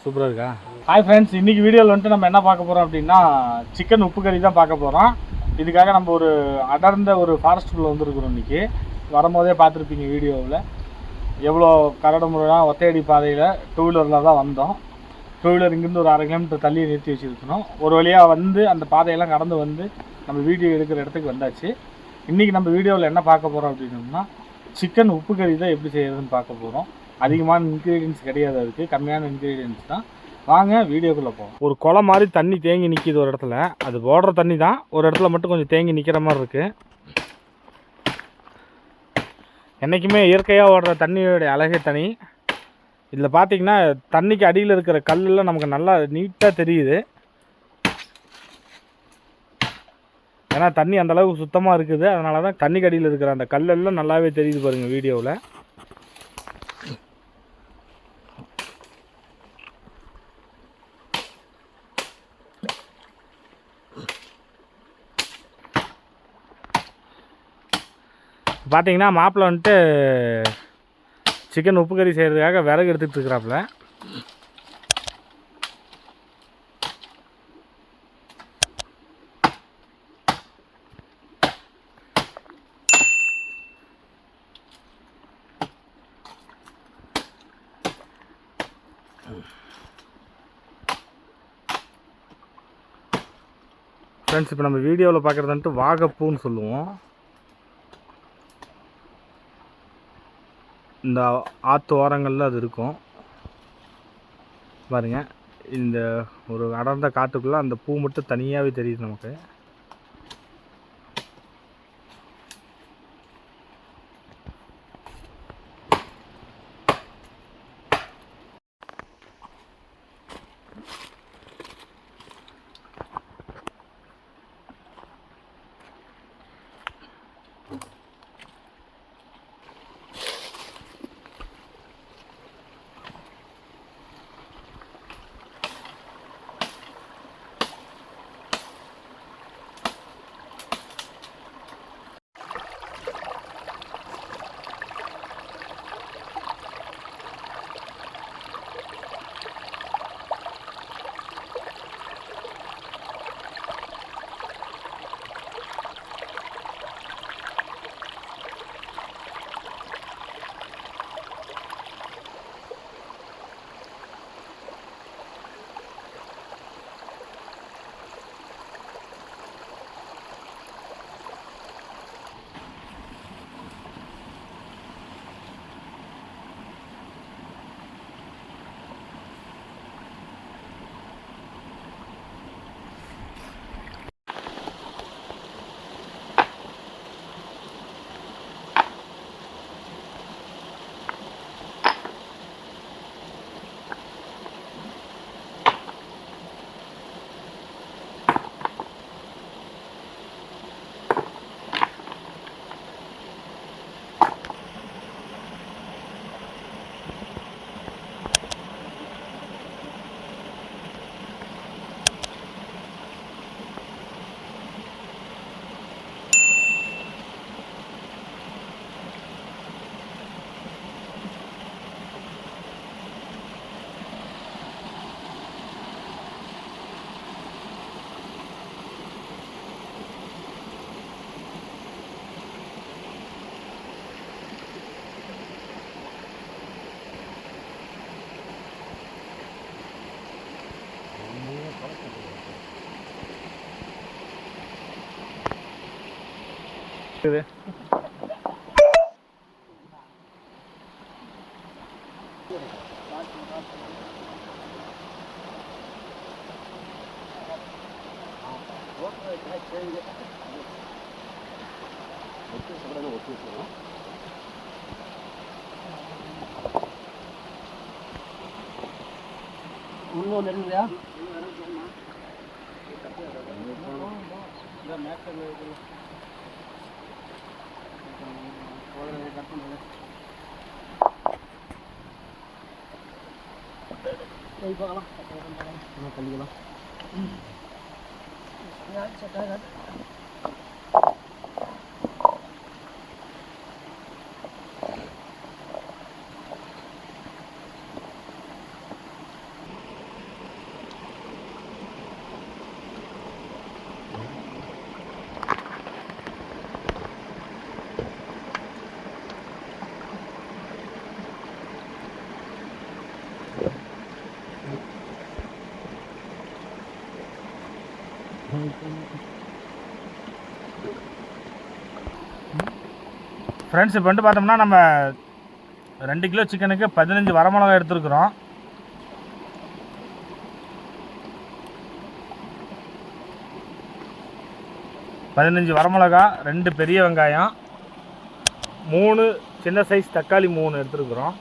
சூப்பராக இருக்கா? Hi friends, இன்றைக்கி வீடியோவில் வந்துட்டு நம்ம என்ன பார்க்க போகிறோம் அப்படின்னா சிக்கன் உப்பு கறி தான் பார்க்க போகிறோம். இதுக்காக நம்ம ஒரு அடர்ந்த ஒரு ஃபாரஸ்ட்டுக்குள்ளே வந்துருக்குறோம். இன்றைக்கி வரும்போதே பார்த்துருப்பீங்க வீடியோவில் எவ்வளோ கரடு முறையாக ஒத்தையடி பாதையில் டூ வீலரில் தான் வந்தோம். டூ வீலர் இங்கேருந்து ஒரு 1/2 கிலோமீட்டர் தள்ளி நிறுத்தி வச்சுருக்கணும். ஒரு வழியாக வந்து அந்த பாதையெல்லாம் கடந்து வந்து நம்ம வீடியோ எடுக்கிற இடத்துக்கு வந்தாச்சு. இன்றைக்கி நம்ம வீடியோவில் என்ன பார்க்க போகிறோம் அப்படின்னோம்னா சிக்கன் உப்பு கறி தான் எப்படி செய்யறதுன்னு பார்க்க போகிறோம். அதிகமான இன்க்ரீடியன்ஸ் கிடையாது, அதுக்கு கம்மியான இன்க்ரீடியன்ஸ் தான். வாங்க வீடியோக்குள்ளே போவோம். ஒரு குளம் மாதிரி தண்ணி தேங்கி நிற்கிது ஒரு இடத்துல. அது ஓடுற தண்ணி தான், ஒரு இடத்துல மட்டும் கொஞ்சம் தேங்கி நிற்கிற மாதிரி இருக்குது. என்றைக்குமே இயற்கையாக ஓடுற தண்ணியோடைய அழகே தனி. இதில் பார்த்திங்கன்னா தண்ணிக்கு அடியில் இருக்கிற கல்லெல்லாம் நமக்கு நல்லா நீட்டாக தெரியுது. ஏன்னா தண்ணி அந்தளவுக்கு சுத்தமாக இருக்குது. அதனால தான் தண்ணிக்கு அடியில் இருக்கிற அந்த கல்லெல்லாம் நல்லாவே தெரியுது பாருங்கள் வீடியோவில். பார்த்தீங்கன்னா மாப்பிள்ளை வந்துட்டு சிக்கன் உப்பு கறி செய்கிறதுக்காக விறகு எடுத்துகிட்டு இருக்கிறாப்புல. ஃப்ரெண்ட்ஸ், இப்போ நம்ம வீடியோவில் பார்க்குறது வந்துட்டு வாகைப்பூன்னு சொல்லுவோம். இந்த ஆற்று ஓரங்களில் அது இருக்கும் பாருங்க. இந்த ஒரு அடர்ந்த காட்டுக்குள்ளே அந்த பூ மட்டும் தனியாகவே தெரியுது நமக்கு. இது உள்ள நெருங்குறியா? கல்லிக்கலாம் ஃப்ரெண்ட்ஸ் இப்போ வந்து பார்த்தோம்னா நம்ம 2 கிலோ சிக்கனுக்கு 15 வரமிளகா எடுத்துருக்குறோம். வரமிளகா, 2 பெரிய வெங்காயம், 3 சின்ன சைஸ் தக்காளி 3 எடுத்துருக்குறோம்.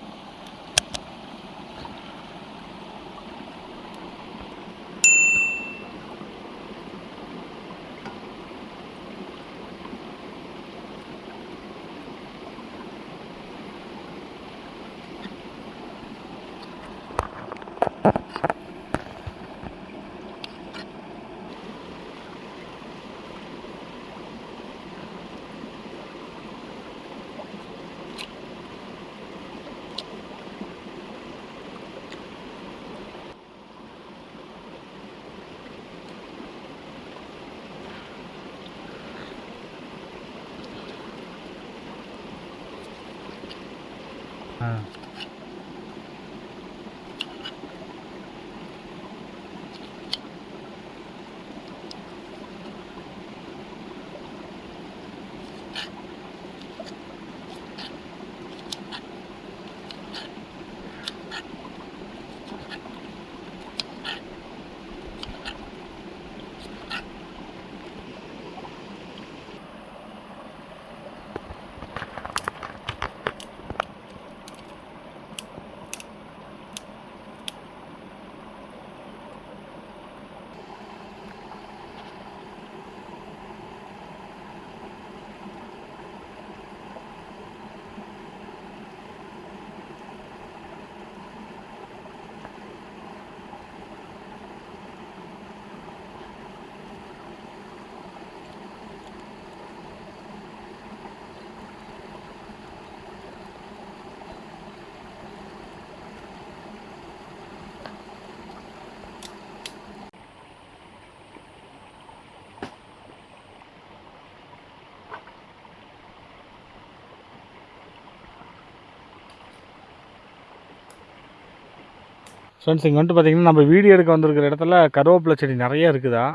ஃப்ரெண்ட்ஸ் இங்கே வந்துட்டு பார்த்திங்கன்னா நம்ம வீடியோ எடுக்க வந்திருக்கிற இடத்துல கருவேப்பிலை செடி நிறைய இருக்குதா.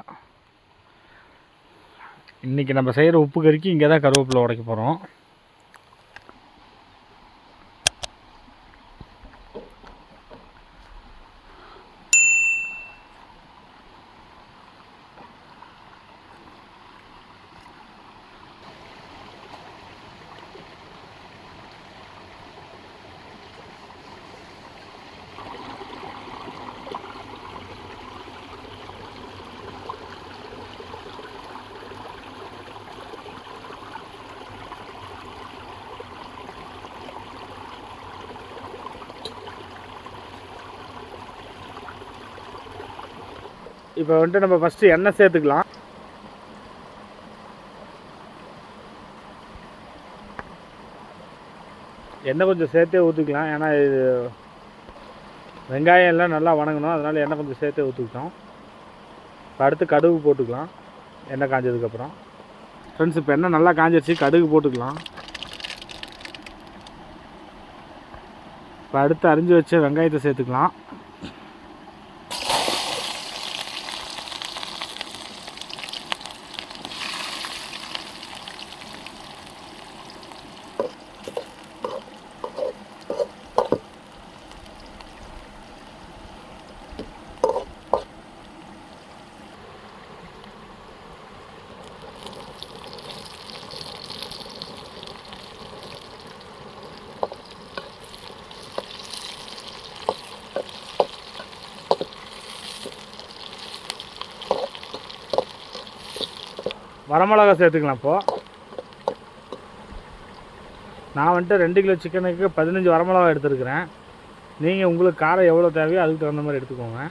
இன்றைக்கி நம்ம செய்கிற உப்பு கறிக்கு இங்கே தான் கருவேப்பிலை உடைக்க போகிறோம். இப்போ வந்துட்டு நம்ம ஃபஸ்ட்டு எண்ணெய் சேர்த்துக்கலாம். எண்ணெய் கொஞ்சம் சேர்த்தே ஊற்றிக்கலாம், ஏன்னா இது வெங்காயம் எல்லாம் நல்லா வணங்கணும், அதனால் எண்ணெய் கொஞ்சம் சேர்த்தே ஊற்றிக்கிட்டோம். இப்போ அடுத்து கடுகு போட்டுக்கலாம் எண்ணெய் காஞ்சதுக்கப்புறம். ஃப்ரெண்ட்ஸ் இப்போ எண்ணெய் நல்லா காஞ்சிருச்சு, கடுகு போட்டுக்கலாம். இப்போ அடுத்து அரிஞ்சு வச்ச வெங்காயத்தை சேர்த்துக்கலாம். வரமிளகா சேர்த்துக்கலாம். இப்போது நான் வந்துட்டு 2 கிலோ சிக்கனுக்கு 15 வரமிளகா எடுத்துருக்கிறேன். நீங்கள் உங்களுக்கு காரம் எவ்வளோ தேவையோ அதுக்கு தகுந்த மாதிரி எடுத்துக்கோங்க.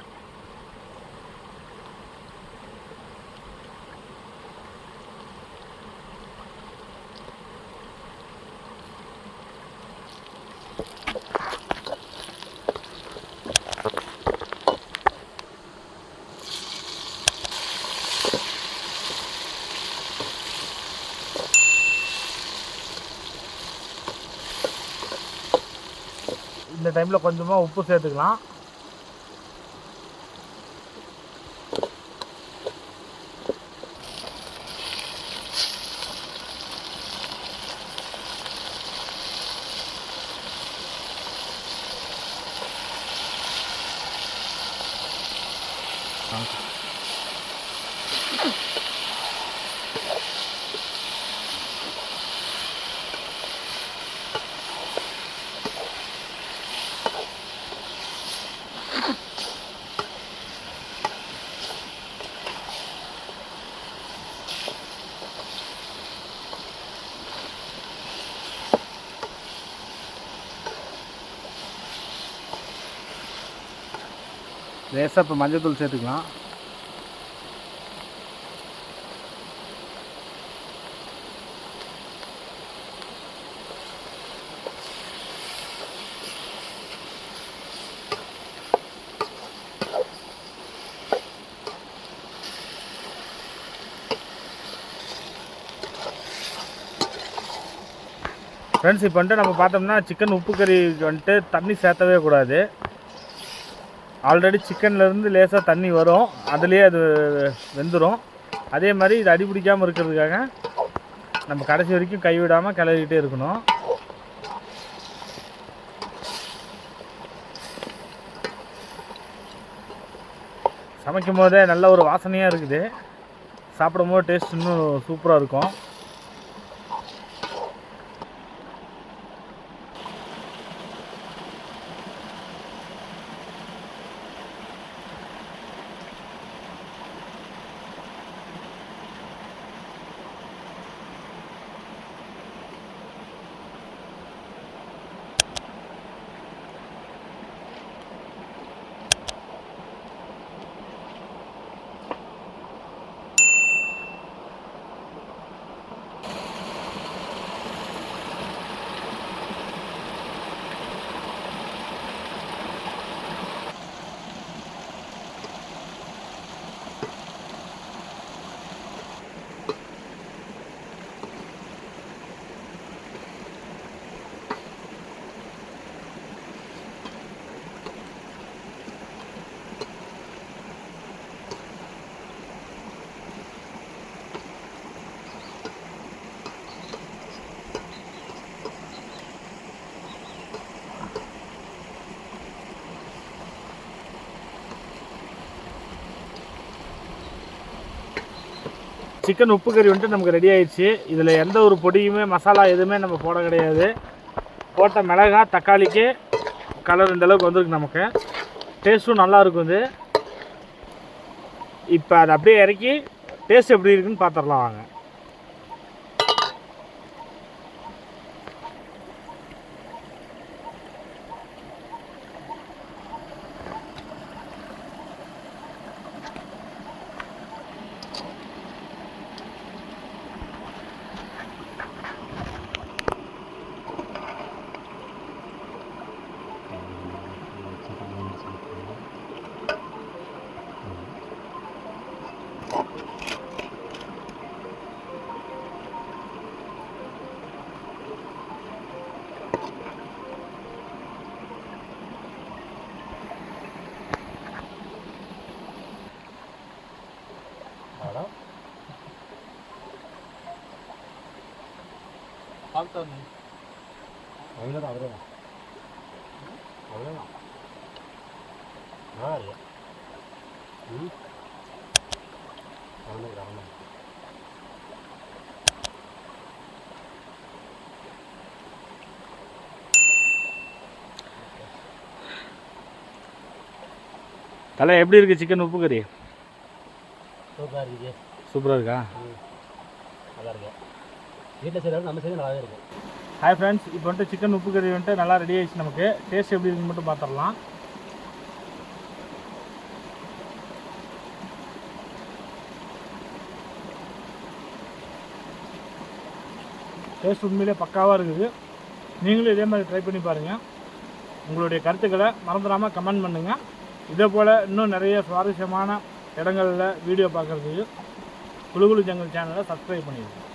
இந்த டைமில் கொஞ்சமாக உப்பு சேர்த்துக்கலாம். லேசாக இப்போ மஞ்சள் தூள் சேர்த்துக்கலாம். ஃப்ரெண்ட்ஸ், இப்போ வந்துட்டு நம்ம பார்த்தோம்னா சிக்கன் உப்பு கறிக்கு வந்துட்டு தண்ணி சேர்த்தவே கூடாது. ஆல்ரெடி சிக்கன்லேருந்து லேசாக தண்ணி வரும், அதுலேயே அது வெந்துடும். அதே மாதிரி இது அடி பிடிக்காமல் இருக்கிறதுக்காக நம்ம கடைசி வரைக்கும் கைவிடாமல் கிளறிக்கிட்டே இருக்கணும். சமைக்கும் போதே நல்ல ஒரு வாசனையாக இருக்குது. சாப்பிடும் போது டேஸ்ட் இன்னும் சூப்பராக இருக்கும். சிக்கன் உப்பு கறி வந்துட்டு நமக்கு ரெடி ஆயிடுச்சு. இதில் எந்த ஒரு பொடியுமே மசாலா எதுவுமே நம்ம போட கிடையாது. போட்ட மிளகா தக்காளிக்கு கலர் இந்த அளவுக்கு வந்துருக்கு. நமக்கு டேஸ்ட்டும் நல்லாயிருக்கும். இது இப்போ அதை அப்படியே இறக்கி டேஸ்ட் எப்படி இருக்குன்னு பார்த்துடலாம் வாங்க. தலை எப்படி இருக்குது சிக்கன் உப்பு கறி? சூப்பராக இருக்குது. சூப்பராக இருக்கா? நல்லா இருக்கு. வீட்டில் செய்கிறாலும் நம்ம செய்ய நல்லாவே இருக்கும். ஹாய் ஃப்ரெண்ட்ஸ், இப்போ வந்துட்டு சிக்கன் உப்பு கறி வந்துட்டு நல்லா ரெடி ஆகிடுச்சு. நமக்கு டேஸ்ட் எப்படி இருக்குன்னு மட்டும் பார்த்துடலாம். டேஸ்ட் உண்மையிலே பக்காவாக இருக்குது. நீங்களும் இதே மாதிரி ட்ரை பண்ணி பாருங்கள். உங்களுடைய கருத்துக்களை மறந்துடாமல் கமெண்ட் பண்ணுங்கள். இதே போல் இன்னும் நிறைய சுவாரஸ்யமான இடங்களில் வீடியோ பார்க்குறதுக்கு குளு குளு ஜங்கல் சேனலை சப்ஸ்கிரைப் பண்ணிடுங்க.